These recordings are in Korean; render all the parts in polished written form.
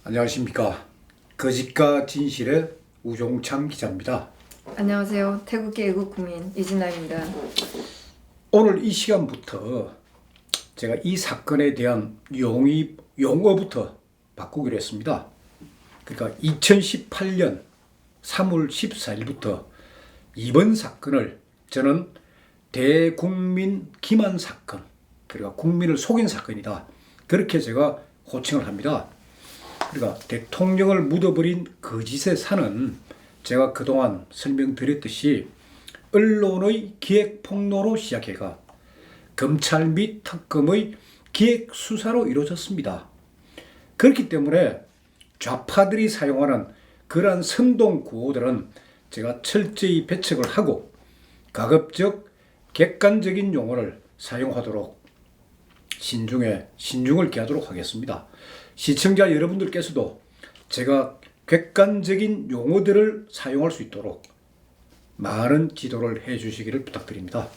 안녕하십니까. 거짓과 진실의 우종참 기자입니다. 안녕하세요. 태국의 애국국민 이진아입니다. 오늘 이 시간부터 제가 이 사건에 대한 용어부터 바꾸기로 했습니다. 그러니까 2018년 3월 14일부터 이번 사건을 저는 대국민 기만 사건, 그러니까 국민을 속인 사건이다, 그렇게 제가 호칭을 합니다. 그러니까 대통령을 묻어버린 거짓의 산은 제가 그동안 설명드렸듯이 언론의 기획 폭로로 시작해가 검찰 및 특검의 기획 수사로 이루어졌습니다. 그렇기 때문에 좌파들이 사용하는 그러한 선동 구호들은 제가 철저히 배척을 하고 가급적 객관적인 용어를 사용하도록 신중을 기하도록 하겠습니다. 시청자 여러분들께서도 제가 객관적인 용어들을 사용할 수 있도록 많은 지도를 해 주시기를 부탁드립니다.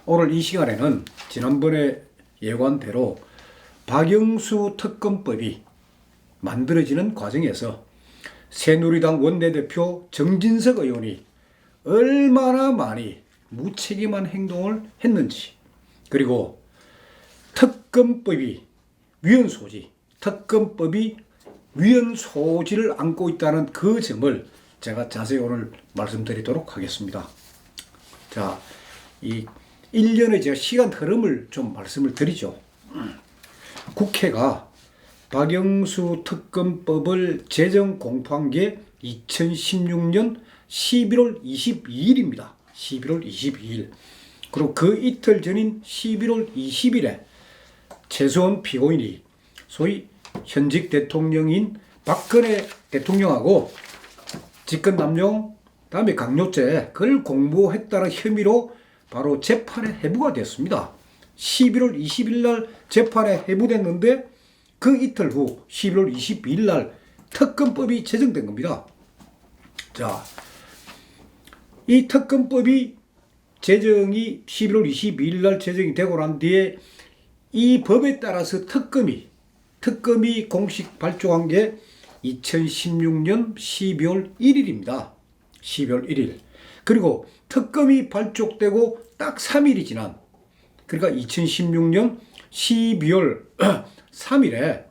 오늘 이 시간에는 지난번에 예고한대로 박영수 특검법이 만들어지는 과정에서 새누리당 원내대표 정진석 의원이 얼마나 많이 무책임한 행동을 했는지, 그리고 특검법이 위헌 소지를 안고 있다는 그 점을 제가 자세히 오늘 말씀드리도록 하겠습니다. 자, 이 1년의 제가 시간 흐름을 좀 말씀을 드리죠. 국회가 박영수 특검법을 제정 공포한 게 2016년 11월 22일입니다. 11월 22일. 그리고 그 이틀 전인 11월 20일에 최소한 피고인이 소위 현직 대통령인 박근혜 대통령하고 직권 남용, 다음에 강요죄, 그걸 공모했다는 혐의로 바로 재판에 회부가 됐습니다. 11월 20일 날 재판에 회부됐는데 그 이틀 후 11월 22일 날 특검법이 제정된 겁니다. 자, 이 특검법이 제정이 11월 22일 날 제정이 되고 난 뒤에 이 법에 따라서 특검이 공식 발족한 게 2016년 12월 1일입니다. 12월 1일. 그리고 특검이 발족되고 딱 3일이 지난, 그러니까 2016년 12월 3일에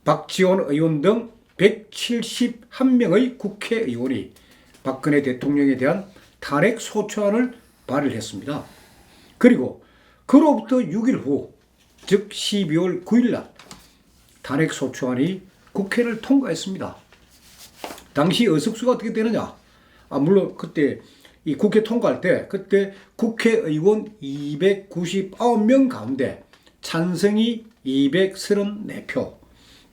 박지원 의원 등 171명의 국회의원이 박근혜 대통령에 대한 탄핵 소추안을 발의했습니다. 그리고 그로부터 6일 후, 즉 12월 9일 날 탄핵 소추안이 국회를 통과했습니다. 당시 의석수가 어떻게 되느냐? 물론 그때 이 국회 통과할 때 그때 국회의원 299명 가운데 찬성이 234표,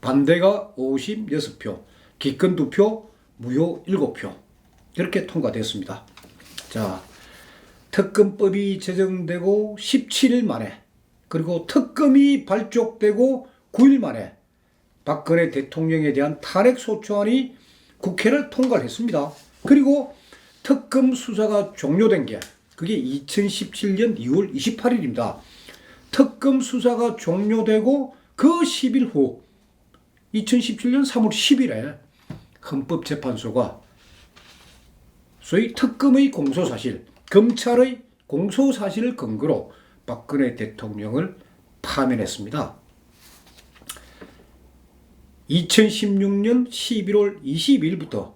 반대가 56표, 기권 2표, 무효 7표, 이렇게 통과됐습니다. 자, 특검법이 제정되고 17일 만에, 그리고 특검이 발족되고 9일 만에 박근혜 대통령에 대한 탄핵 소추안이 국회를 통과했습니다. 그리고 특검 수사가 종료된 게 그게 2017년 2월 28일입니다. 특검 수사가 종료되고 그 10일 후 2017년 3월 10일에 헌법재판소가 소위 특검의 공소사실, 검찰의 공소사실을 근거로 박근혜 대통령을 파면했습니다. 2016년 11월 22일부터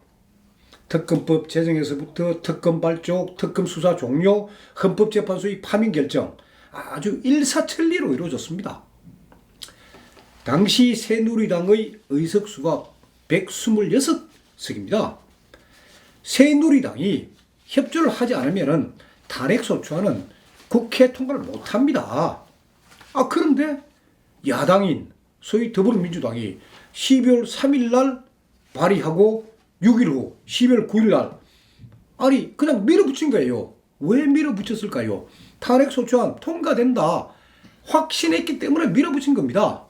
특검법 제정에서부터 특검 발족, 특검 수사 종료, 헌법재판소의 파면 결정, 아주 일사천리로 이루어졌습니다. 당시 새누리당의 의석수가 126석입니다. 새누리당이 협조를 하지 않으면 탄핵소추안은 국회 통과를 못합니다. 그런데 야당인 소위 더불어민주당이 12월 3일 날 발의하고 6일 후 12월 9일 날 그냥 밀어붙인 거예요. 왜 밀어붙였을까요? 탄핵소추안 통과된다 확신했기 때문에 밀어붙인 겁니다.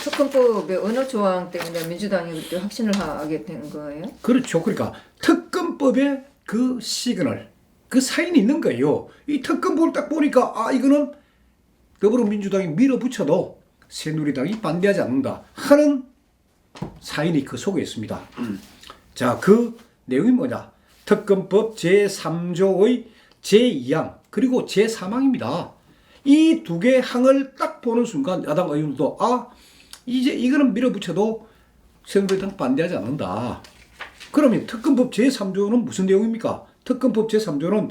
특검법의 어느 조항 때문에 민주당이 그때 확신을 하게 된 거예요? 그렇죠. 그러니까 특검법에 그 시그널, 그 사인이 있는 거예요. 이 특검법을 딱 보니까 이거는 더불어민주당이 밀어붙여도 새누리당이 반대하지 않는다 하는 사인이 그 속에 있습니다. 자, 그 내용이 뭐냐? 특검법 제3조의 제2항 그리고 제3항입니다. 이 두 개 항을 딱 보는 순간 야당 의원도 이제 이거는 밀어붙여도 새누리당 반대하지 않는다. 그러면 특검법 제3조는 무슨 내용입니까? 특검법 제3조는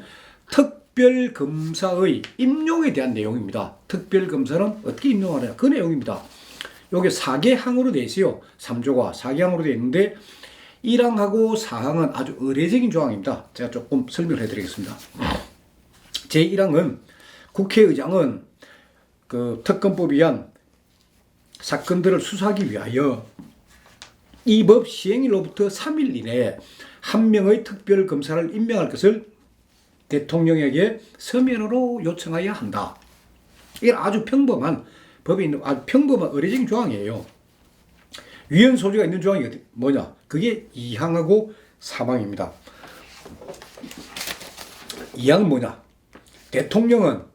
특별검사의 임용에 대한 내용입니다. 특별검사는 어떻게 임용하느냐 그 내용입니다. 요게 4개 항으로 되어 있어요. 3조가 4개 항으로 되어 있는데 1항하고 4항은 아주 의례적인 조항입니다. 제가 조금 설명을 해드리겠습니다. 제1항은 국회의장은 그 특검법에 의한 사건들을 수사하기 위하여 이 법 시행일로부터 3일 이내에 한 명의 특별검사를 임명할 것을 대통령에게 서면으로 요청해야 한다. 이건 아주 평범한 법에 있는 아주 평범한 의례적인 조항이에요. 위헌 소지가 있는 조항이 뭐냐? 그게 2항하고 3항입니다. 2항은 뭐냐? 대통령은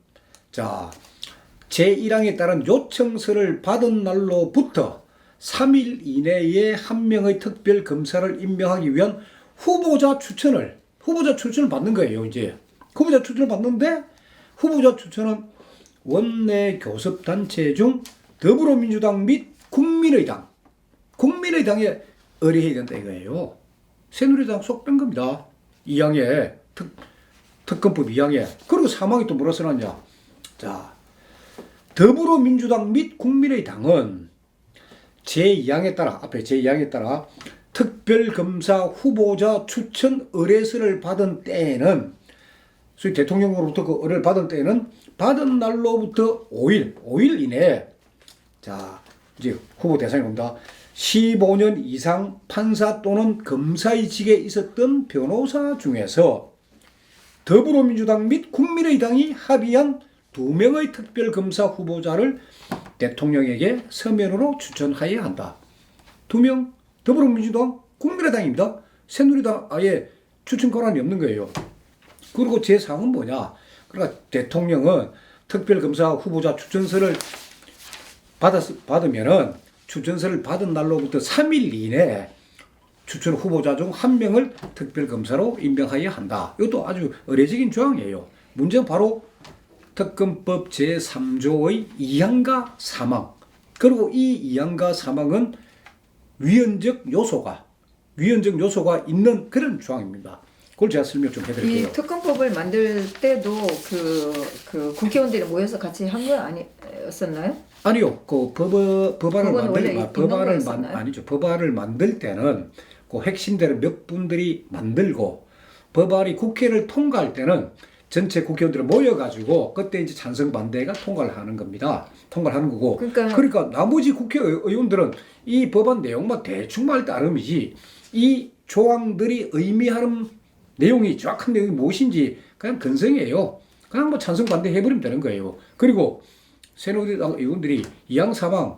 제1항에 따른 요청서를 받은 날로부터 3일 이내에 한 명의 특별검사를 임명하기 위한 후보자 추천을 받는 거예요. 이제 후보자 추천을 받는데 후보자 추천은 원내 교섭단체 중 더불어민주당 및 국민의당에 의뢰해야 된다 이거예요. 새누리당 속 뺀 겁니다. 2항에 특검법 2항에. 그리고 3항이 또 뭐라 써놨냐? 자, 더불어민주당 및 국민의당은 제2항에 따라 앞에 제2항에 따라 특별검사 후보자 추천 의뢰서를 받은 때에는 소위 대통령으로부터 그 의뢰를 받은 때에는 받은 날로부터 5일 이내에 이제 후보 대상이 옵니다. 15년 이상 판사 또는 검사의 직에 있었던 변호사 중에서 더불어민주당 및 국민의당이 합의한 2명의 특별검사 후보자를 대통령에게 서면으로 추천해야 한다. 2명 더불어민주당, 국민의당입니다. 새누리당 아예 추천 권한이 없는 거예요. 그리고 제3은 뭐냐? 그러니까 대통령은 특별검사 후보자 추천서를 받으면은 추천서를 받은 날로부터 3일 이내에 추천 후보자 중 한 명을 특별검사로 임명해야 한다. 이것도 아주 의례적인 조항이에요. 문제는 바로 특검법 제3조의 2항과 3항. 그리고 이 2항과 3항은 위헌적 요소가 있는 그런 조항입니다. 그걸 제가 설명 좀 해드릴게요. 이 특검법을 만들 때도 그 국회의원들이 모여서 같이 한 건 아니었었나요? 아니요. 그 법안을 아니죠. 법안을 만들 때는 그 핵심들을 몇 분들이 만들고 법안이 국회를 통과할 때는 전체 국회의원들이 모여가지고 그때 이제 찬성 반대가 통과를 하는 겁니다. 통과를 하는 거고. 그러니까 나머지 국회의원들은 이 법안 내용만 대충만 할 따름이지 이 조항들이 의미하는 내용이 정확한 내용이 무엇인지 그냥 근성이에요. 그냥 뭐 찬성 반대 해버리면 되는 거예요. 그리고 새누리당 의원들이 2항 3항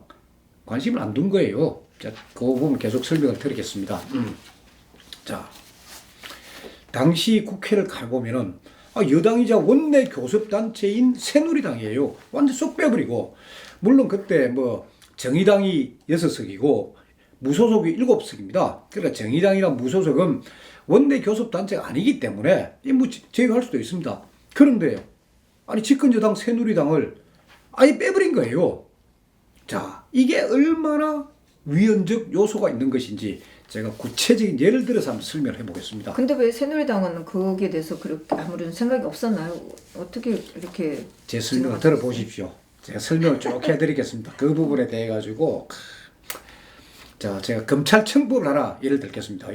관심을 안 둔 거예요. 자, 그 부분 계속 설명을 드리겠습니다. 자, 당시 국회를 가보면은 여당이자 원내 교섭단체인 새누리당이에요. 완전 쏙 빼버리고. 물론 그때 뭐 정의당이 6석이고 무소속이 7석입니다. 그러니까 정의당이나 무소속은 원내 교섭단체가 아니기 때문에 뭐 제외할 수도 있습니다. 그런데 집권여당 새누리당을 아예 빼버린 거예요. 자, 이게 얼마나 위헌적 요소가 있는 것인지 제가 구체적인 예를 들어서 한번 설명을 해보겠습니다. 근데 왜 새누리당은 거기에 대해서 그렇게 아무런 생각이 없었나요? 어떻게 이렇게 제 설명을 들어보십시오. 제가 설명을 쭉 해드리겠습니다. 그 부분에 대해 가지고 자, 제가 검찰청법을 하나 예를 들겠습니다.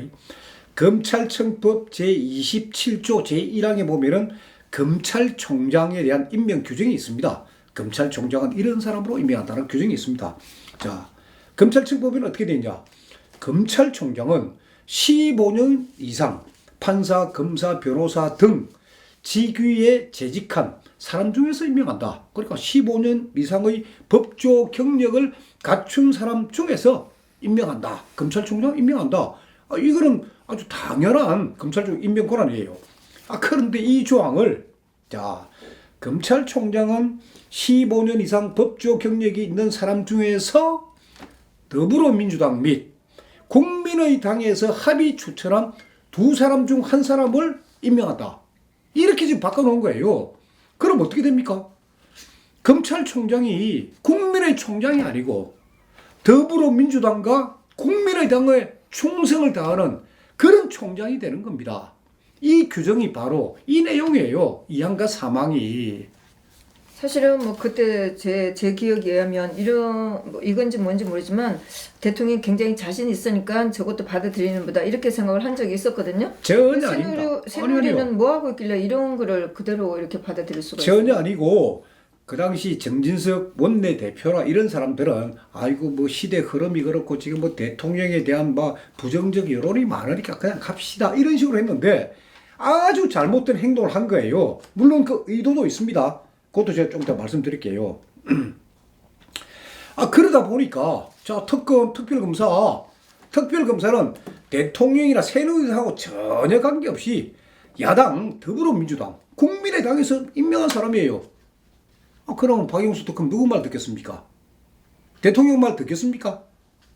검찰청법 제27조 제1항에 보면은 검찰총장에 대한 임명 규정이 있습니다. 검찰총장은 이런 사람으로 임명한다는 규정이 있습니다. 자, 검찰청법에는 어떻게 되냐? 검찰총장은 15년 이상 판사, 검사, 변호사 등 직위에 재직한 사람 중에서 임명한다. 그러니까 15년 이상의 법조 경력을 갖춘 사람 중에서 임명한다. 검찰총장 임명한다. 이거는 아주 당연한 검찰총 임명 권한이에요. 그런데 이 조항을 검찰총장은 15년 이상 법조 경력이 있는 사람 중에서 더불어민주당 및 국민의당에서 합의 추천한 두 사람 중 한 사람을 임명한다. 이렇게 지금 바꿔놓은 거예요. 그럼 어떻게 됩니까? 검찰총장이 국민의 총장이 아니고 더불어민주당과 국민의당의 충성을 다하는 그런 총장이 되는 겁니다. 이 규정이 바로 이 내용이에요. 이항과 사망이. 사실은 뭐 그때 제 기억에 의하면 이런 뭐 이건지 뭔지 모르지만 대통령이 굉장히 자신 있으니까 저것도 받아들이는 보다 이렇게 생각을 한 적이 있었거든요. 전혀 아닙니다. 새누리는 뭐 하고 있길래 이런 거를 그대로 이렇게 받아들일 수가 있어요? 전혀 아니고 그 당시 정진석 원내대표라 이런 사람들은 아이고 뭐 시대 흐름이 그렇고 지금 뭐 대통령에 대한 뭐 부정적 여론이 많으니까 그냥 갑시다 이런 식으로 했는데 아주 잘못된 행동을 한 거예요. 물론 그 의도도 있습니다. 그것도 제가 좀 이따 말씀드릴게요. 그러다 보니까 자 특별검사는 대통령이나 새누리당하고 전혀 관계없이 야당 더불어민주당 국민의당에서 임명한 사람이에요. 그럼 박영수 특검 누구 말 듣겠습니까? 대통령 말 듣겠습니까?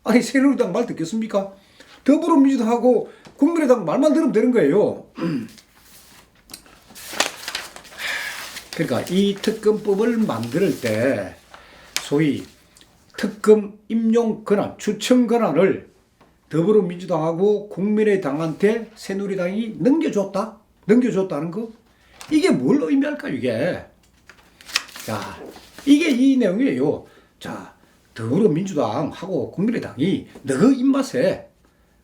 아니 새누리당 말 듣겠습니까? 더불어민주당하고 국민의당 말만 들으면 되는 거예요. 그러니까 이 특검법을 만들 때 소위 특검 임용 권한, 추천 권한을 더불어민주당하고 국민의당한테 새누리당이 넘겨줬다는 거? 이게 뭘 의미할까요, 이게? 자, 이게 이 내용이에요. 자, 더불어민주당하고 국민의당이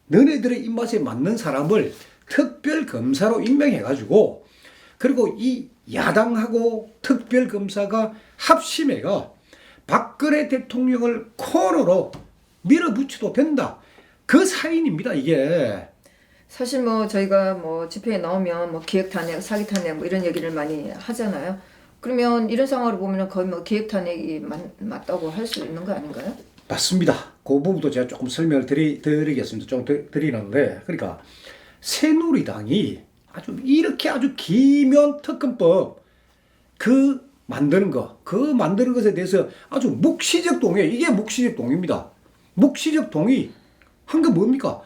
너네들의 입맛에 맞는 사람을 특별검사로 임명해가지고 그리고 이 야당하고 특별검사가 합심해가 박근혜 대통령을 코너로 밀어붙여도 된다. 그 사인입니다, 이게. 사실 뭐 저희가 뭐 집회에 나오면 뭐 기획 탄핵, 사기 탄핵 뭐 이런 얘기를 많이 하잖아요. 그러면 이런 상황을 보면은 거의 뭐 기획 탄핵이 맞다고 할 수 있는 거 아닌가요? 맞습니다. 그 부분도 제가 조금 설명을 드리겠습니다. 좀 드리는데, 그러니까 새누리당이 아주 기면 특검법 만드는 것에 대해서 아주 묵시적 동의, 이게 묵시적 동의입니다. 묵시적 동의 한 게 뭡니까?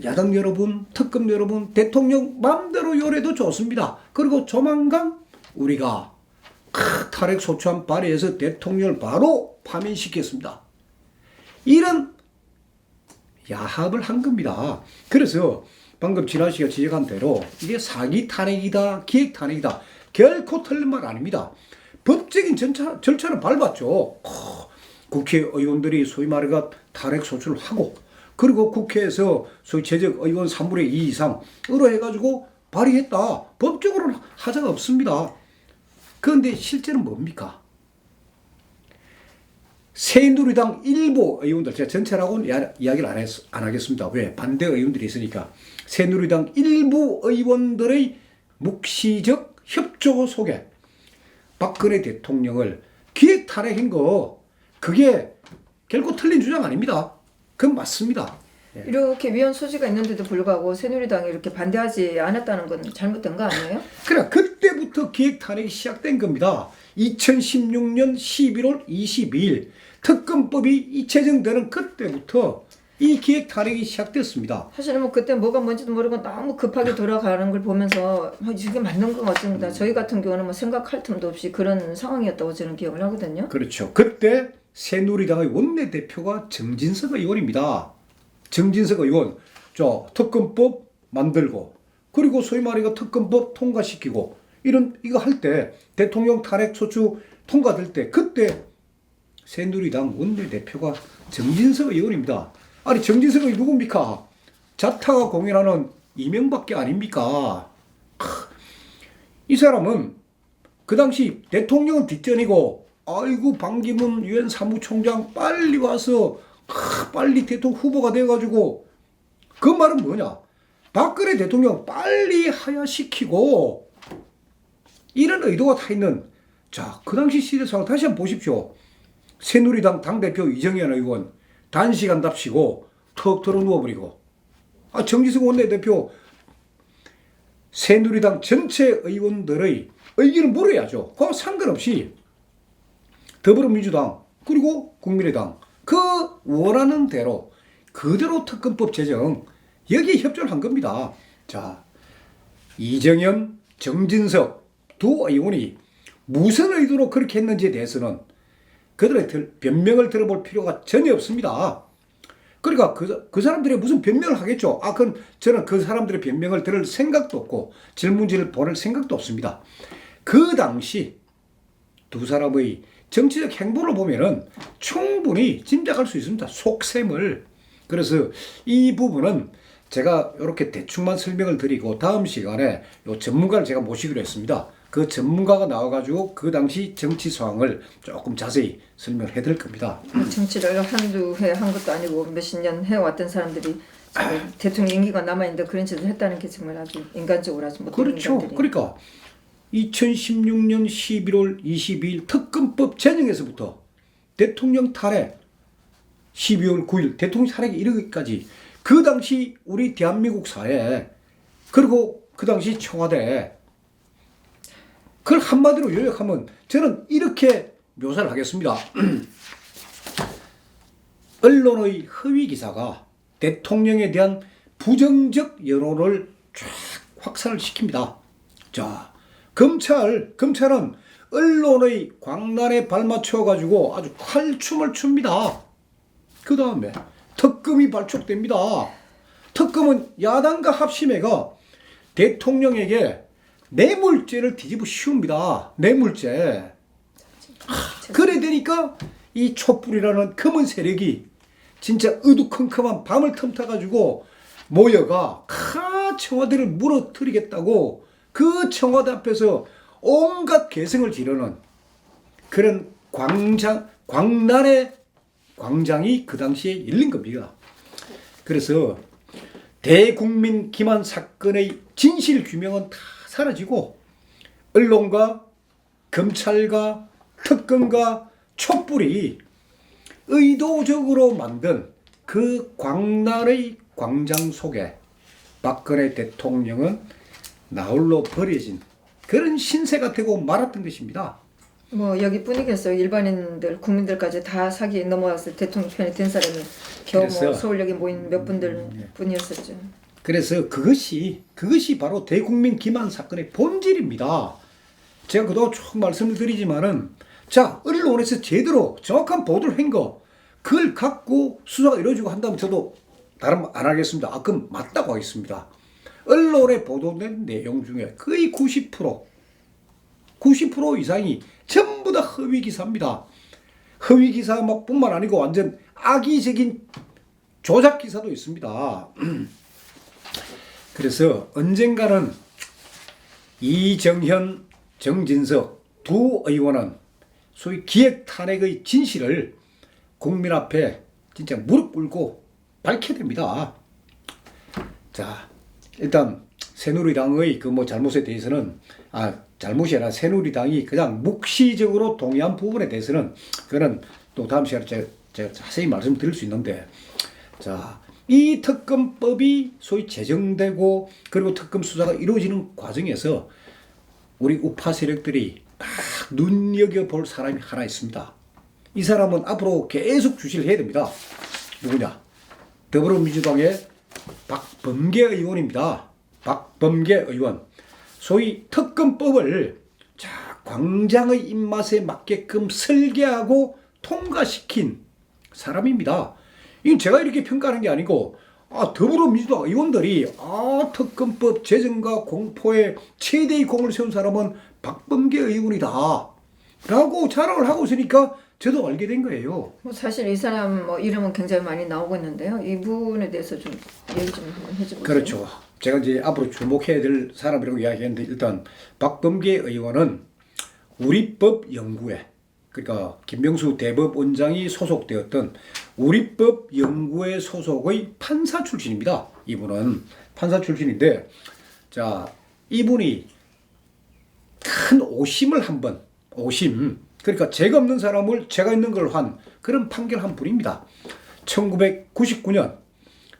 야당 여러분, 특검 여러분, 대통령 마음대로 요래도 좋습니다. 그리고 조만간 우리가 탄핵 소추안 발의해서 대통령을 바로 파면시켰습니다. 이런 야합을 한 겁니다. 그래서 방금 진아 씨가 지적한 대로 이게 사기 탄핵이다, 기획 탄핵이다. 결코 틀린 말 아닙니다. 법적인 절차는 밟았죠. 국회의원들이 소위 말해가 탄핵 소추를 하고 그리고 국회에서 소위 재적 의원 3분의 2 이상으로 해가지고 발의했다. 법적으로는 하자가 없습니다. 그런데 실제는 뭡니까? 새누리당 일부 의원들, 제가 전체라고는 이야기를 안 하겠습니다. 왜? 반대 의원들이 있으니까. 새누리당 일부 의원들의 묵시적 협조 속에 박근혜 대통령을 기획 탄핵한 거, 그게 결코 틀린 주장 아닙니다. 그건 맞습니다. 이렇게 위헌 소지가 있는데도 불구하고 새누리당이 이렇게 반대하지 않았다는 건 잘못된 거 아니에요? 그래, 그때부터 기획 탄핵이 시작된 겁니다. 2016년 11월 22일 특검법이 제정되는 그때부터 이 기획 탄핵이 시작됐습니다. 사실은 뭐 그때 뭐가 뭔지도 모르고 너무 급하게 돌아가는 걸 보면서 이게 맞는 것 같습니다. 저희 같은 경우는 뭐 생각할 틈도 없이 그런 상황이었다고 저는 기억을 하거든요. 그렇죠. 그때 새누리당의 원내대표가 정진석 의원입니다. 정진석 의원, 특검법 만들고, 그리고 소위 말해서 특검법 통과시키고, 이거 할 때, 대통령 탄핵 소추 통과될 때, 그때 새누리당 원내대표가 정진석 의원입니다. 아니, 정진석 의원이 누굽니까? 자타가 공인하는 이명박계 아닙니까? 이 사람은 그 당시 대통령은 뒷전이고, 아이고, 반기문 유엔 사무총장 빨리 와서 빨리 대통령 후보가 돼가지고, 그 말은 뭐냐? 박근혜 대통령 빨리 하야시키고, 이런 의도가 다 있는, 자, 그 당시 시대 상황 다시 한번 보십시오. 새누리당 당대표 이정현 의원, 단시간답시고, 턱 털어 누워버리고, 정진석 원내대표, 새누리당 전체 의원들의 의견을 물어야죠. 그 상관없이 더불어민주당 그리고 국민의당 그 원하는 대로 그대로 특검법 제정 여기에 협조를 한 겁니다. 자, 이정현, 정진석 두 의원이 무슨 의도로 그렇게 했는지에 대해서는 그들의 변명을 들어볼 필요가 전혀 없습니다. 그러니까 그 사람들이 무슨 변명을 하겠죠. 그건 저는 그 사람들의 변명을 들을 생각도 없고 질문지를 보낼 생각도 없습니다. 그 당시 두 사람의 정치적 행보를 보면은 충분히 짐작할 수 있습니다. 속셈을. 그래서 이 부분은 제가 이렇게 대충만 설명을 드리고 다음 시간에 요 전문가를 제가 모시기로 했습니다. 그 전문가가 나와가지고 그 당시 정치 상황을 조금 자세히 설명을 해드릴 겁니다. 정치를 한두 해 한 것도 아니고 몇십 년 해왔던 사람들이 대통령 임기가 남아있는데 그런 짓을 했다는 게 정말 아주 인간적으로 아주 못된 그렇죠. 인간들이. 그러니까 2016년 11월 22일 특검법 제정에서부터 대통령 탄핵 12월 9일 대통령 탄핵에 이르기까지 그 당시 우리 대한민국 사회 그리고 그 당시 청와대 그걸 한마디로 요약하면 저는 이렇게 묘사를 하겠습니다. 언론의 허위 기사가 대통령에 대한 부정적 여론을 쫙 확산을 시킵니다. 자, 검찰은 언론의 광란에 발맞춰 가지고 아주 칼춤을 춥니다. 그 다음에 특검이 발족됩니다. 특검은 야당과 합심해가 대통령에게 뇌물죄를 뒤집어 씌웁니다. 뇌물죄. 그래 되니까 이 촛불이라는 검은 세력이 진짜 어두컴컴한 밤을 틈타가지고 모여가 청와대를 무너뜨리겠다고 그 청와대 앞에서 온갖 개성을 지르는 그런 광란의 광장이 그 당시에 열린 겁니다. 그래서 대국민 기만 사건의 진실 규명은 다 사라지고 언론과 검찰과 특검과 촛불이 의도적으로 만든 그 광란의 광장 속에 박근혜 대통령은 나홀로 버려진 그런 신세가 되고 말았던 것입니다. 뭐 여기뿐이겠어요. 일반인들, 국민들까지 다 사기에 넘어와서 대통령 편이 된 사람이 겨우 뭐 서울역에 모인 몇 분들 뿐이었었죠. 그래서 그것이 바로 대국민 기만 사건의 본질입니다. 제가 그동안 쭉 말씀을 드리지만은 자, 언론에서 제대로 정확한 보도를 한 거 그걸 갖고 수사가 이루어지고 한다면 저도 다른 말 안 하겠습니다. 그럼 맞다고 하겠습니다. 언론에 보도된 내용 중에 거의 90% 이상이 전부 다 허위 기사입니다. 허위 기사뿐만 아니고 완전 악의적인 조작 기사도 있습니다. 그래서 언젠가는 이정현, 정진석 두 의원은 소위 기획 탄핵의 진실을 국민 앞에 진짜 무릎 꿇고 밝혀야 됩니다. 자, 일단 새누리당의 그 뭐 잘못에 대해서는 잘못이 아니라 새누리당이 그냥 묵시적으로 동의한 부분에 대해서는 그거는 또 다음 시간에 제가 자세히 말씀드릴 수 있는데, 자, 이 특검법이 소위 제정되고 그리고 특검 수사가 이루어지는 과정에서 우리 우파 세력들이 딱 눈여겨볼 사람이 하나 있습니다. 이 사람은 앞으로 계속 주시를 해야 됩니다. 누구냐? 더불어민주당의 박범계 의원입니다. 박범계 의원. 소위 특검법을 광장의 입맛에 맞게끔 설계하고 통과시킨 사람입니다. 이건 제가 이렇게 평가하는 게 아니고 더불어민주당 의원들이 특검법 제정과 공포에 최대의 공을 세운 사람은 박범계 의원이다 라고 자랑을 하고 있으니까 저도 알게 된 거예요. 뭐 사실 이 사람 뭐 이름은 굉장히 많이 나오고 있는데요. 이 부분에 대해서 좀 얘기 좀 한번 해줘보세요. 그렇죠. 제가 이제 앞으로 주목해야 될 사람이라고 이야기했는데, 일단 박범계 의원은 우리법연구회, 그러니까 김명수 대법원장이 소속되었던 우리법연구회 소속의 판사 출신입니다. 이분은 판사 출신인데, 자, 이분이 큰 오심을 한번, 그러니까 죄가 없는 사람을 죄가 있는 걸 한 그런 판결한 분입니다. 1999년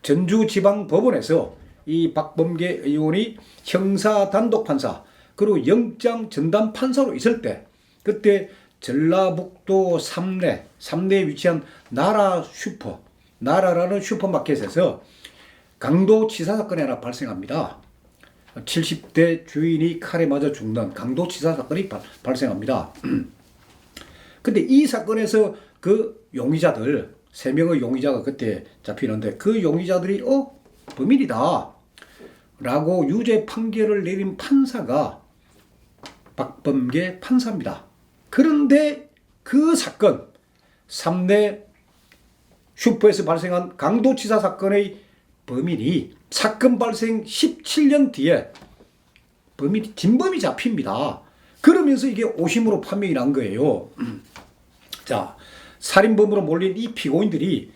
전주지방법원에서 이 박범계 의원이 형사 단독 판사, 그리고 영장 전담 판사로 있을 때 그때 전라북도 삼내에 위치한 나라라는 슈퍼마켓에서 강도치사 사건이 하나 발생합니다. 70대 주인이 칼에 맞아 죽는 강도치사 사건이 발생합니다. 근데 이 사건에서 그 용의자들 3명의 용의자가 그때 잡히는데 그 용의자들이 범인이다 라고 유죄 판결을 내린 판사가 박범계 판사입니다. 그런데 그 사건 삼내 슈퍼에서 발생한 강도치사 사건의 범인이 사건 발생 17년 뒤에 진범이 잡힙니다. 그러면서 이게 오심으로 판명이 난 거예요. 자, 살인범으로 몰린 이 피고인들이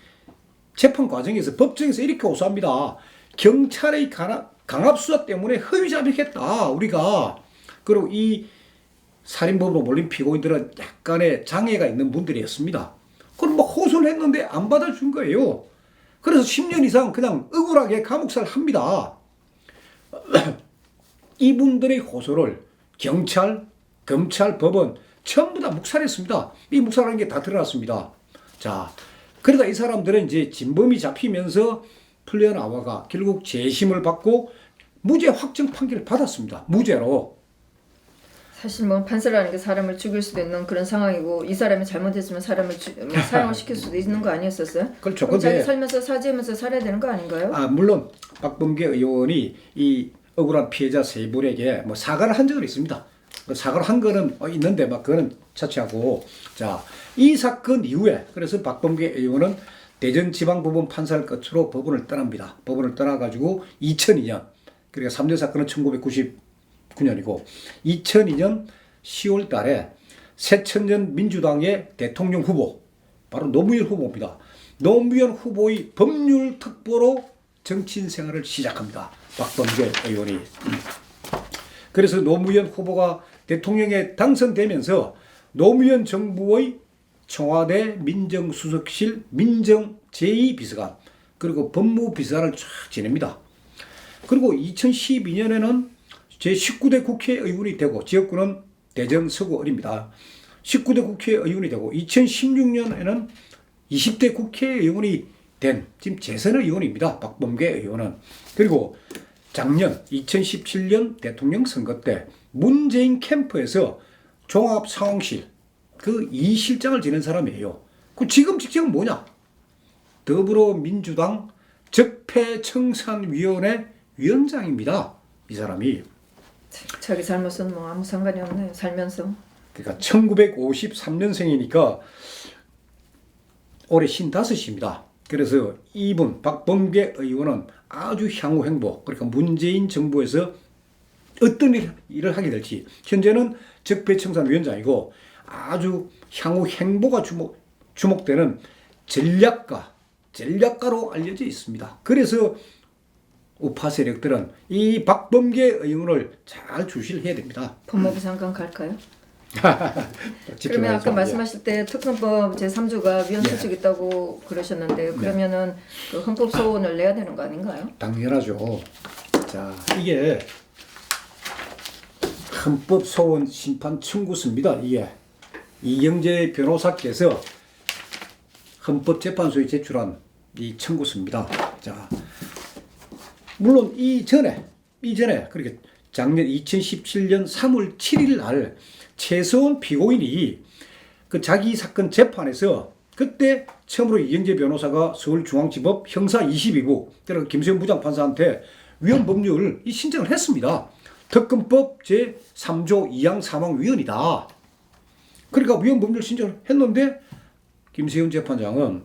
재판 과정에서 법정에서 이렇게 호소합니다. 경찰의 강압수사 때문에 허위 자백했다 우리가. 그리고 이 살인범으로 몰린 피고인들은 약간의 장애가 있는 분들이었습니다. 그럼 막 호소를 했는데 안 받아준 거예요. 그래서 10년 이상 그냥 억울하게 감옥살 합니다. 이분들의 호소를 경찰, 검찰, 법원 전부 다 묵살했습니다. 이 묵살한 게 다 드러났습니다. 자, 그러다 이 사람들은 이제 진범이 잡히면서 풀려나와가 결국 재심을 받고 무죄 확정 판결을 받았습니다. 무죄로. 사실 뭐 판사라는 게 사람을 죽일 수도 있는 그런 상황이고 이 사람이 잘못했으면 사람을 사형을 시킬 수도 있는 거 아니었었어요? 그렇죠. 그럼 근데 자기 살면서 사죄하면서 살아야 되는 거 아닌가요? 물론 박범계 의원이 이 억울한 피해자 3분에게 뭐 사과를 한 적은 있습니다. 사과를 한 거는 있는데 막 그거는 차치하고, 자, 이 사건 이후에 그래서 박범계 의원은 대전지방법원 판사를 끝으로 법원을 떠납니다. 법원을 떠나가지고 2002년, 그러니까 3년 사건은 1999년이고 2002년 10월 달에 새천년 민주당의 대통령 후보, 바로 노무현 후보입니다. 노무현 후보의 법률 특보로 정치인 생활을 시작합니다. 박범계 의원이. 그래서 노무현 후보가 대통령에 당선되면서 노무현 정부의 청와대 민정수석실 민정 제2비서관 그리고 법무비서관을 쫙 지냅니다. 그리고 2012년에는 제19대 국회의원이 되고 지역구는 대전 서구을입니다. 19대 국회의원이 되고 2016년에는 20대 국회의원이 된 지금 재선 의원입니다. 박범계 의원은. 그리고 작년 2017년 대통령 선거 때 문재인 캠프에서 종합상황실 그 이 실장을 지낸 사람이에요. 그 지금 직책은 뭐냐? 더불어민주당 적폐청산위원회 위원장입니다. 이 사람이. 자기 잘못은 뭐 아무 상관이 없네요. 살면서. 그러니까 1953년생이니까 올해 55입니다. 그래서 이분 박범계 의원은 아주 향후 행보, 그러니까 문재인 정부에서 어떤 일을 하게 될지, 현재는 적폐청산위원장이고 아주 향후 행보가 주목되는 전략가로 알려져 있습니다. 그래서 우파 세력들은 이 박범계 의원을 잘 주시를 해야 됩니다. 법무부 장관 갈까요? 그러면 아까 말씀하실 때 특검법 제3조가 위헌 소식 있다고 그러셨는데 그러면은 그 헌법 소원을 내야 되는 거 아닌가요? 당연하죠. 자, 이게 헌법 소원 심판 청구서입니다. 이게 이경재 변호사께서 헌법재판소에 제출한 이 청구서입니다. 자, 물론 이전에 그렇게 작년 2017년 3월 7일 날 최서원 피고인이 그 자기 사건 재판에서 그때 처음으로 이경재 변호사가 서울중앙지법 형사 22부 그러니까 김수현 부장판사한테 위헌 법률 이 신청을 했습니다. 특검법 제3조 2항 3항 위헌이다. 그러니까 위헌 법률 신청을 했는데 김세훈 재판장은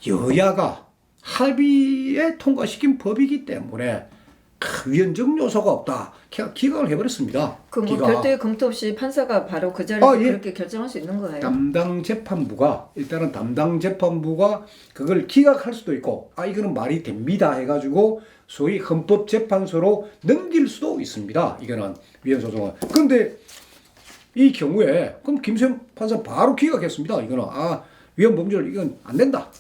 여야가 합의에 통과시킨 법이기 때문에 위헌적 요소가 없다. 기각을 해버렸습니다. 그 뭐 별도의 검토 없이 판사가 바로 그 자리에서 그렇게 결정할 수 있는 거예요? 담당 재판부가 그걸 기각할 수도 있고 이거는 말이 됩니다 해가지고 소위 헌법재판소로 넘길 수도 있습니다. 이거는 위헌 소송은. 그런데 이 경우에 그럼 김세훈 판사 바로 기각했습니다. 이거는 위헌 법률 이건 안 된다.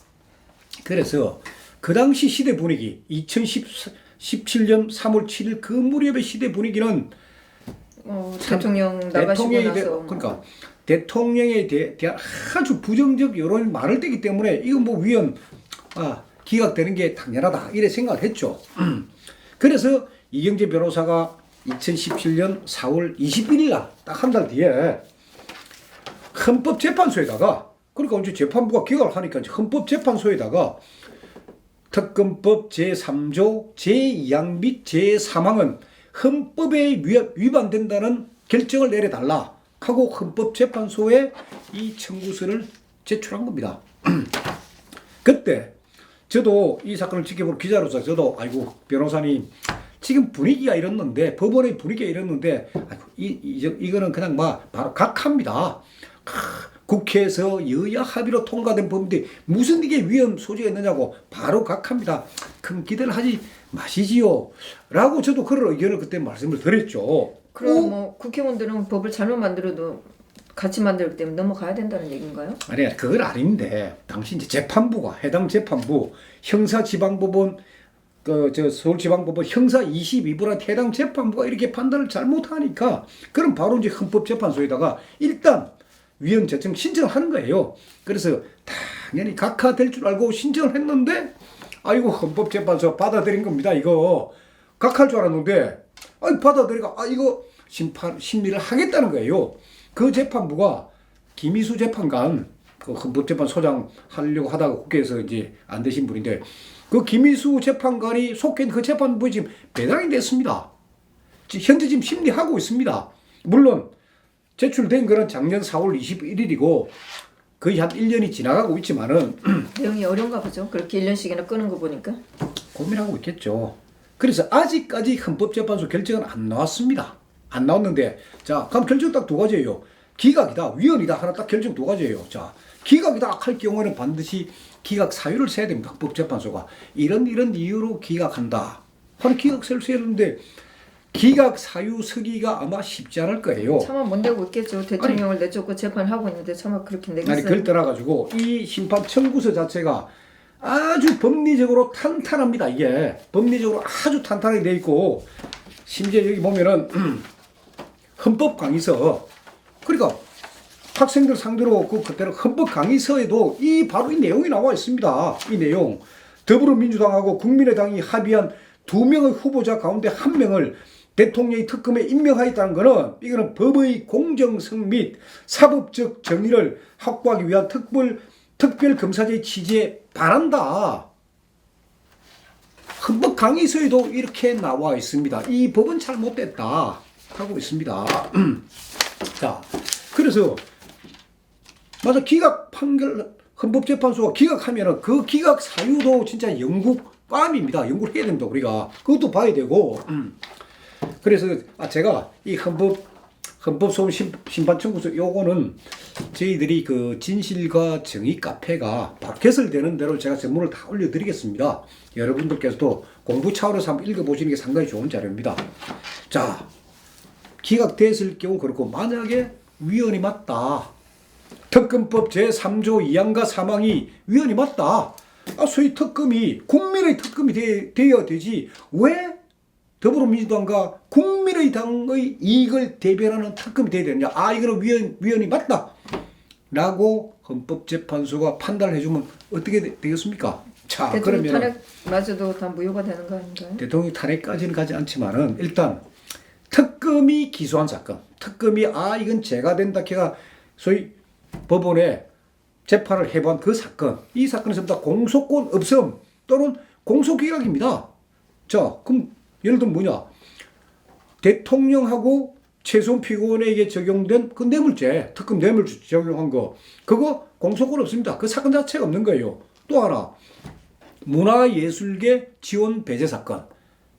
그래서 그 당시 시대 분위기 2017년 3월 7일 그 무렵의 시대 분위기는 대통령 나가시고 나서 그러니까 대통령에 대한 아주 부정적 여론이 많을 때이기 때문에 이거 뭐 위헌 기각되는 게 당연하다 이래 생각을 했죠. 그래서 이경재 변호사가 2017년 4월 21일 날 딱 한 달 뒤에 헌법재판소에다가 그러니까 이제 재판부가 기각을 하니까 이제 헌법재판소에다가 특검법 제3조 제2항 및 제3항은 헌법에 위반된다는 결정을 내려달라 하고 헌법재판소에 이 청구서를 제출한 겁니다. 그때 저도 이 사건을 지켜본 기자로서 저도 아이고 변호사님 지금 분위기가 이랬는데 법원의 분위기가 이랬는데 아이고, 이거는 그냥 막 바로 각하입니다. 국회에서 여야 합의로 통과된 법인데 무슨 이게 위헌 소지가 있느냐고 바로 각합니다. 큰 기대를 하지 마시지요. 라고 저도 그런 의견을 그때 말씀을 드렸죠. 그럼 뭐 국회의원들은 법을 잘못 만들어도 같이 만들기 때문에 넘어가야 된다는 얘기인가요? 아니 그건 아닌데 당시 이제 재판부가 해당 재판부 형사지방법원 서울지방법원 형사 22부란 해당 재판부가 이렇게 판단을 잘못하니까 그럼 바로 이제 헌법재판소에다가 일단 위헌 재청 신청을 하는 거예요. 그래서 당연히 각하될 줄 알고 신청을 했는데 아이고 헌법재판소 받아들인 겁니다. 이거 각하할 줄 알았는데 받아들이가 이거 심리를 하겠다는 거예요. 그 재판부가 김희수 재판관 그 헌법재판소장 하려고 하다가 국회에서 이제 안 되신 분인데 그 김희수 재판관이 속해 있는 그 재판부에 지금 배당이 됐습니다. 현재 지금 심리하고 있습니다. 물론 제출된 거는 작년 4월 21일이고 거의 한 1년이 지나가고 있지만은 내용이 어려운가 보죠. 그렇게 1년씩이나 끄는 거 보니까. 고민하고 있겠죠. 그래서 아직까지 헌법재판소 결정은 안 나왔습니다. 안 나왔는데 자 그럼 결정 딱 두 가지예요. 기각이다, 위헌이다 하나 딱 결정 두 가지예요. 자 기각이다 할 경우에는 반드시 기각 사유를 써야 됩니다. 헌법재판소가 이런 이유로 기각한다 하는 기각서를 써야 되는데 기각 사유 쓰기가 아마 쉽지 않을 거예요. 차마 못 내고 있겠죠. 대통령을 내쫓고 재판하고 있는데 차마 그렇게 내겠어요. 아니 그걸 떠나가지고 이 심판 청구서 자체가 아주 법리적으로 탄탄합니다. 이게 법리적으로 아주 탄탄하게 돼 있고 심지어 여기 보면은 헌법 강의서 그러니까 학생들 상대로 그때는 헌법 강의서에도 바로 이 내용이 나와 있습니다. 이 내용 더불어민주당하고 국민의당이 합의한 2명의 후보자 가운데 1명을 대통령이 특검에 임명하였다는 것은 이거는 법의 공정성 및 사법적 정의를 확보하기 위한 특별검사제의 취지에 반한다. 헌법 강의서에도 이렇게 나와 있습니다. 이 법은 잘못됐다 하고 있습니다. 자, 그래서 맞아 기각 판결 헌법재판소가 기각하면은 그 기각 사유도 진짜 영국감입니다. 연구를 해야 된다 우리가 그것도 봐야 되고. 그래서 제가 이 헌법소원 심판 청구서 요거는 저희들이 그 진실과 정의 카페가 개설되는 대로 제가 전문을 다 올려드리겠습니다. 여러분들께서도 공부 차원에서 한번 읽어보시는 게 상당히 좋은 자료입니다. 자, 기각됐을 경우 그렇고 만약에 위헌이 맞다. 특검법 제3조 2항과 3항이 위헌이 맞다. 소위 특검이 국민의 특검이 되어야 되지 왜 더불어민주당과 국민의당의 이익을 대변하는 특검이 되어야 되느냐. 이거는 위헌이 맞다. 라고 헌법재판소가 판단을 해주면 어떻게 되겠습니까? 자, 대통령 그러면 탄핵마저도 다 무효가 되는 거 아닌가요? 대통령 탄핵까지는 가지 않지만은 일단 특검이 기소한 사건, 특검이 이건 죄가 된다 걔가 소위 법원에 재판을 해본 그 사건, 이 사건에서부터 공소권 없음 또는 공소기각입니다. 자, 그럼 예를 들면 뭐냐? 대통령하고 최소한 피고인에게 적용된 그 뇌물죄, 특검 뇌물죄 적용한 거, 그거 공소권 없습니다. 그 사건 자체가 없는 거예요. 또 하나, 문화예술계 지원 배제 사건,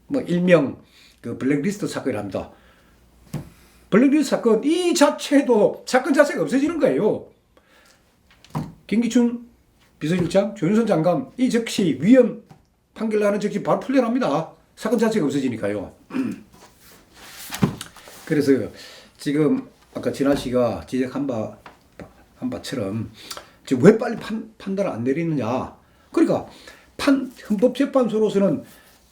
뭐 일명 그 블랙리스트 사건이랍니다. 블랙리스트 사건 이 자체도 사건 자체가 없어지는 거예요. 김기춘 비서실장, 조윤선 장관 이 즉시 위헌 판결 나는 즉시 바로 풀려납니다. 사건 자체가 없어지니까요. 그래서 지금 아까 진아 씨가 지적한 바처럼 지금 왜 빨리 판단을 안 내리느냐. 그러니까 헌법재판소로서는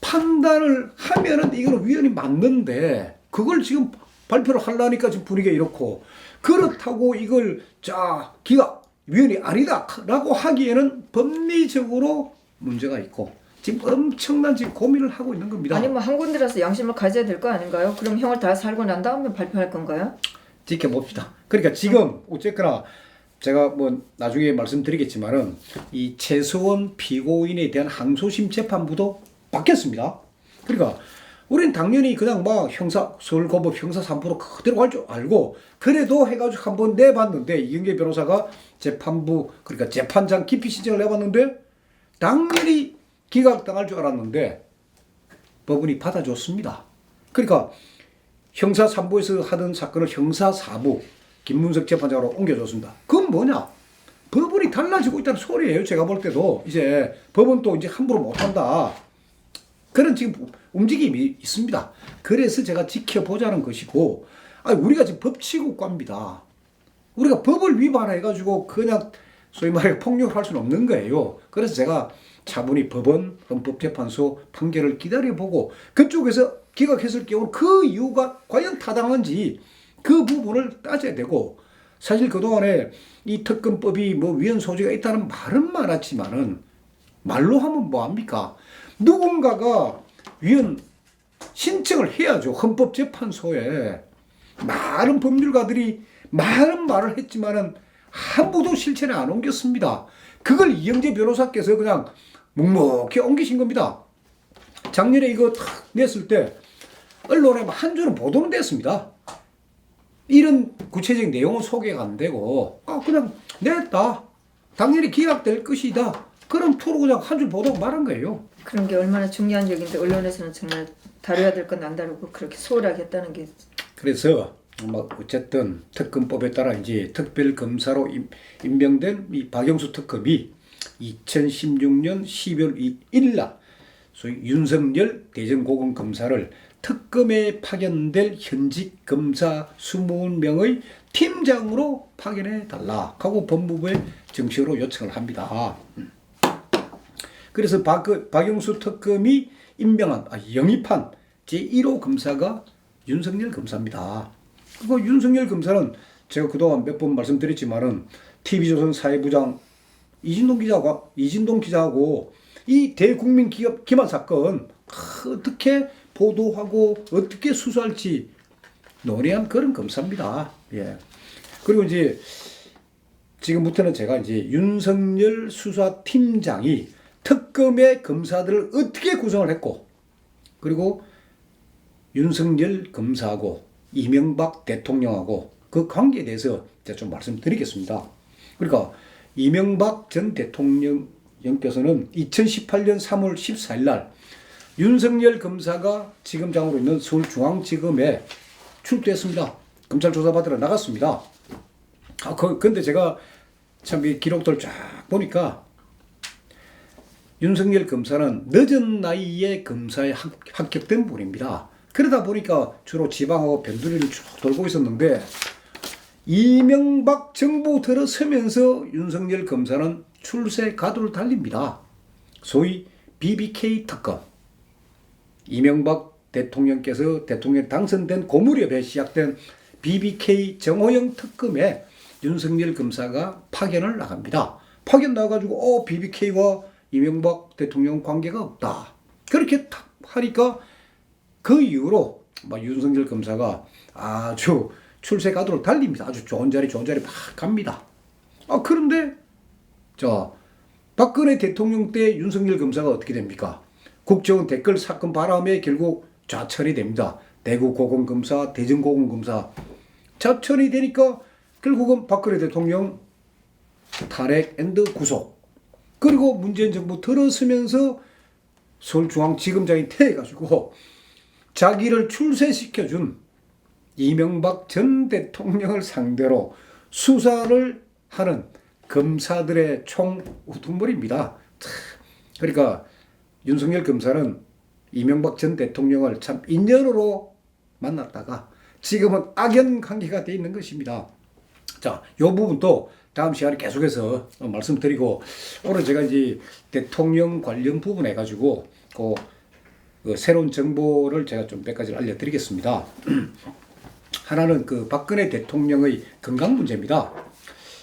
판단을 하면은 이거는 위헌이 맞는데 그걸 지금 발표를 하려니까 지금 분위기가 이렇고, 그렇다고 이걸 자 기각위원이 아니다라고 하기에는 법리적으로 문제가 있고 지금 엄청난 지금 고민을 하고 있는 겁니다. 아니 뭐 한 군데라서 양심을 가져야 될 거 아닌가요? 그럼 형을 다 살고 난 다음에 발표할 건가요? 지켜봅시다. 그러니까 지금 어쨌거나 제가 뭐 나중에 말씀드리겠지만은 이 최서원 피고인에 대한 항소심 재판부도 바뀌었습니다. 그러니까 우리는 당연히 그냥 막 서울고법 형사 3부로 그대로 갈 줄 알고 그래도 해가지고 한번 내봤는데 이경재 변호사가 재판부 그러니까 재판장 기피 신청을 내봤는데 당연히 기각당할 줄 알았는데 법원이 받아줬습니다. 그러니까 형사 3부에서 하던 사건을 형사 4부 김문석 재판장으로 옮겨줬습니다. 그건 뭐냐? 법원이 달라지고 있다는 소리예요. 제가 볼 때도 이제 법원 또 이제 함부로 못한다. 그런 지금 움직임이 있습니다. 그래서 제가 지켜보자는 것이고, 우리가 지금 법치국가입니다. 우리가 법을 위반해가지고 그냥 소위 말해 폭력을 할 수는 없는 거예요. 그래서 제가 차분히 법원, 헌법재판소 판결을 기다려보고 그쪽에서 기각했을 경우 그 이유가 과연 타당한지 그 부분을 따져야 되고, 사실 그동안에 이 특검법이 뭐 위헌 소지가 있다는 말은 많았지만은 말로 하면 뭐합니까? 누군가가 위헌 신청을 해야죠. 헌법재판소에. 많은 법률가들이 많은 말을 했지만은 아무도 실천에 안 옮겼습니다. 그걸 이경재 변호사께서 그냥 묵묵히 옮기신 겁니다. 작년에 이거 탁 냈을 때 언론에 한 줄은 보도는 됐습니다. 이런 구체적인 내용은 소개가 안 되고 그냥 냈다. 당연히 기각될 것이다. 그럼 투로 그냥 한 줄 보도가 말한 거예요. 그런 게 얼마나 중요한 얘기인데 언론에서는 정말 다뤄야 될 건 안 다루고 그렇게 소홀하게 했다는 게. 그래서 뭐 어쨌든 특검법에 따라 이제 특별검사로 임명된 이 박영수 특검이 2016년 12월 1일 날 소위 윤석열 대전고검검사를 특검에 파견될 현직 검사 20명의 팀장으로 파견해 달라 하고 법무부에 정식으로 요청을 합니다. 그래서 박영수 특검이 영입한 제1호 검사가 윤석열 검사입니다. 그 윤석열 검사는 제가 그동안 몇 번 말씀드렸지만은 TV조선 사회부장 이진동 기자하고 이 대국민 기만 사건 어떻게 보도하고 어떻게 수사할지 논의한 그런 검사입니다. 예. 그리고 이제 지금부터는 제가 이제 윤석열 수사팀장이 특검의 검사들을 어떻게 구성을 했고, 그리고 윤석열 검사하고 이명박 대통령하고 그 관계에 대해서 제가 좀 말씀드리겠습니다. 그러니까 이명박 전 대통령께서는 2018년 3월 14일 날 윤석열 검사가 지검장으로 있는 서울중앙지검에 출두했습니다. 검찰 조사받으러 나갔습니다. 근데 제가 참 이 기록들 쫙 보니까 윤석열 검사는 늦은 나이에 검사에 합격된 분입니다. 그러다 보니까 주로 지방하고 변두리를 쭉 돌고 있었는데 이명박 정부 들어서면서 윤석열 검사는 출세 가도를 달립니다. 소위 BBK 특검. 이명박 대통령께서 대통령 당선된 그 무렵에 시작된 BBK 정호영 특검에 윤석열 검사가 파견을 나갑니다. 파견 나가지고 BBK와 이명박 대통령 관계가 없다. 그렇게 탁 하니까 그 이후로 윤석열 검사가 아주 출세 가도를 달립니다. 아주 좋은 자리 막 갑니다. 그런데 박근혜 대통령 때 윤석열 검사가 어떻게 됩니까? 국정원 댓글 사건 바람에 결국 좌천이 됩니다. 대구 고검검사, 대전 고검검사 좌천이 되니까 결국은 박근혜 대통령 탄핵 앤드 구속. 그리고 문재인 정부 들어서면서 서울중앙지검장이 퇴해가지고 자기를 출세시켜준 이명박 전 대통령을 상대로 수사를 하는 검사들의 총우두머리입니다. 그러니까 윤석열 검사는 이명박 전 대통령을 참 인연으로 만났다가 지금은 악연 관계가 돼 있는 것입니다. 자, 이 부분도 다음 시간에 계속해서 말씀드리고, 오늘 제가 이제 대통령 관련 부분 해가지고 그 새로운 정보를 제가 좀 몇 가지 알려드리겠습니다. 하나는 그 박근혜 대통령의 건강 문제입니다.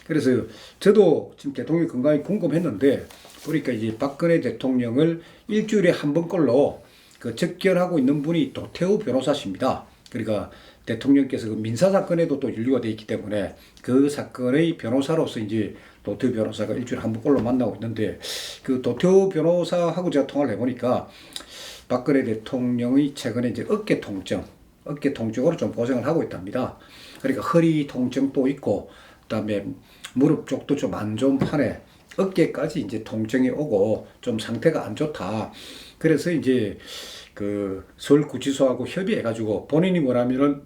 그래서 저도 지금 대통령 건강이 궁금했는데 보니까 이제 박근혜 대통령을 일주일에 한 번꼴로 그 접견하고 있는 분이 도태우 변호사십니다. 그러니까 대통령께서 그 민사 사건에도 또 연루가 되어 있기 때문에 그 사건의 변호사로서 이제 도태우 변호사가 일주일에 한 번꼴로 만나고 있는데 그 도태우 변호사하고 제가 통화를 해보니까 박근혜 대통령이 최근에 이제 어깨 통증으로 좀 고생을 하고 있답니다. 그러니까 허리 통증도 있고 그다음에 무릎 쪽도 좀 안 좋은 판에 어깨까지 이제 통증이 오고 좀 상태가 안 좋다. 그래서 이제 그 서울구치소하고 협의해가지고 본인이 뭐라면은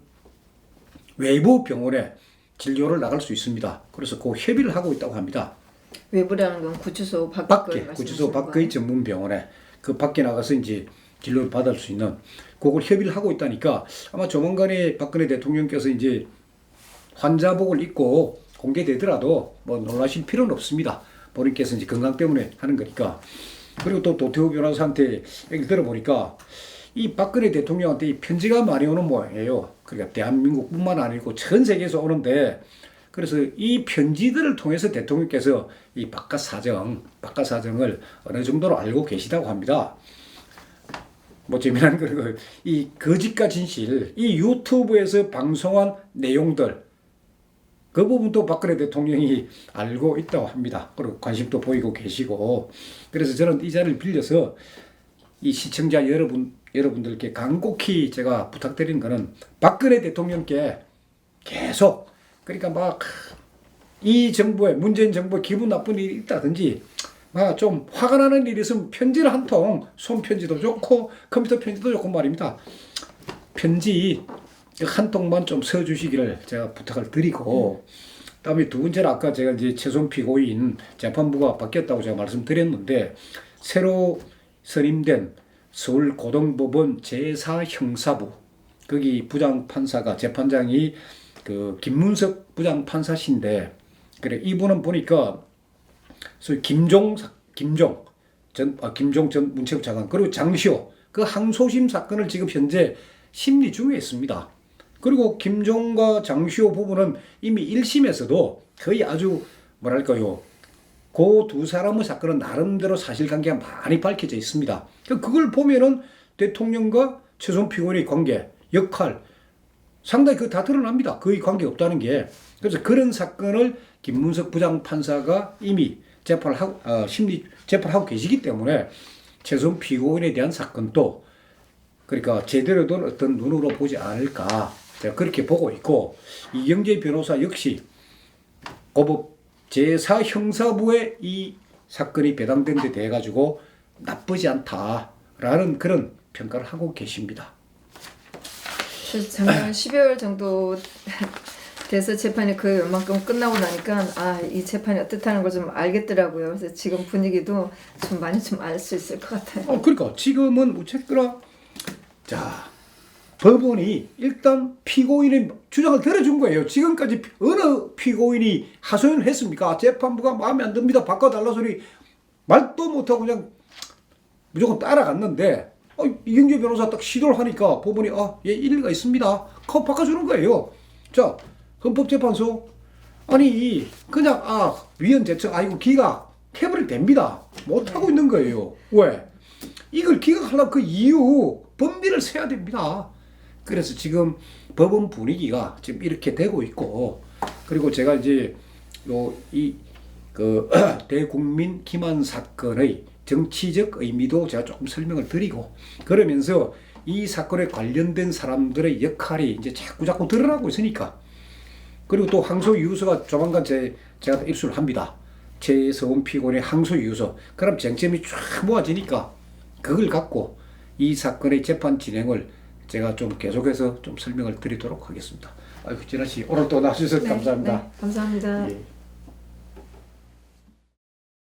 외부 병원에 진료를 나갈 수 있습니다. 그래서 그 협의를 하고 있다고 합니다. 외부라는 건 구치소 밖에 구치소 밖의 전문 병원에 그 밖에 나가서 이제 진료를 받을 수 있는 그걸 협의를 하고 있다니까 아마 조만간에 박근혜 대통령께서 이제 환자복을 입고 공개되더라도 뭐 놀라실 필요는 없습니다. 본인께서 이제 건강 때문에 하는 거니까. 그리고 또 도태우 변호사한테 얘기를 들어보니까 이 박근혜 대통령한테 이 편지가 많이 오는 모양이에요. 그러니까 대한민국뿐만 아니고 전 세계에서 오는데 그래서 이 편지들을 통해서 대통령께서 이 바깥 사정을 어느 정도로 알고 계시다고 합니다. 뭐 재미난 거는 이 거짓과 진실, 이 유튜브에서 방송한 내용들 그 부분도 박근혜 대통령이 알고 있다고 합니다. 그리고 관심도 보이고 계시고 그래서 저는 이 자리를 빌려서 이 시청자 여러분들께 간곡히 제가 부탁드리는 거는 박근혜 대통령께 계속 그러니까 막 이 정부에 문재인 정부에 기분 나쁜 일이 있다든지 막 좀 화가 나는 일이 있으면 편지를 한 통 손편지도 좋고 컴퓨터 편지도 좋고 말입니다. 편지 한 통만 좀 써주시기를 제가 부탁을 드리고 그다음에 두 번째는 아까 제가 이제 최소한 피고인 재판부가 바뀌었다고 제가 말씀드렸는데 새로 선임된 서울고등법원 제4형사부 거기 부장판사가 재판장이 그 김문석 부장판사신데 그래 이분은 보니까 소위 김종 전 문체부 장관 그리고 장시호 그 항소심 사건을 지금 현재 심리 중에 있습니다. 그리고 김종과 장시호 부부는 이미 1심에서도 거의 아주 뭐랄까요 그 두 사람의 사건은 나름대로 사실관계가 많이 밝혀져 있습니다. 그걸 보면은 대통령과 최소한 피고인의 관계, 역할 상당히 그 다 드러납니다. 거의 관계 없다는 게. 그래서 그런 사건을 김문석 부장판사가 이미 재판을 하고 계시기 때문에 최소한 피고인에 대한 사건도 그러니까 제대로 된 어떤 눈으로 보지 않을까 제가 그렇게 보고 있고 이경재 변호사 역시 고법 제4형사부에 이 사건이 배당된 데 대해 가지고 나쁘지 않다라는 그런 평가를 하고 계십니다. 그래서 작년 12월 정도 돼서 재판이 그 얼만큼 끝나고 나니까 이 재판이 어떻다는 걸 좀 알겠더라고요. 그래서 지금 분위기도 좀 많이 좀 알 수 있을 것 같아요. 그러니까 지금은 어쨌거나 자 법원이 일단 피고인의 주장을 들어준 거예요. 지금까지 어느 피고인이 하소연을 했습니까? 재판부가 마음에 안 듭니다. 바꿔달라 소리 말도 못하고 그냥 무조건 따라갔는데 이경재 변호사 딱 시도를 하니까 법원이 예 일리가 있습니다. 그거 바꿔주는 거예요. 자 헌법재판소 아니 그냥 위헌 제청 이거 기각해버리면 됩니다. 못하고 있는 거예요. 왜? 이걸 기각하려면 그 이유 법리를 세야 됩니다. 그래서 지금 법원 분위기가 지금 이렇게 되고 있고 그리고 제가 이제 대국민 기만 사건의 정치적 의미도 제가 조금 설명을 드리고 그러면서 이 사건에 관련된 사람들의 역할이 이제 자꾸 드러나고 있으니까 그리고 또 항소이유서가 조만간 제가 입수를 합니다. 최서원 피고인의 항소이유서 그럼 쟁점이 쫙 모아지니까 그걸 갖고 이 사건의 재판 진행을 제가 좀 계속해서 좀 설명을 드리도록 하겠습니다. 진아 씨 오늘 또 나와주셔서 감사합니다. 네, 감사합니다. 예.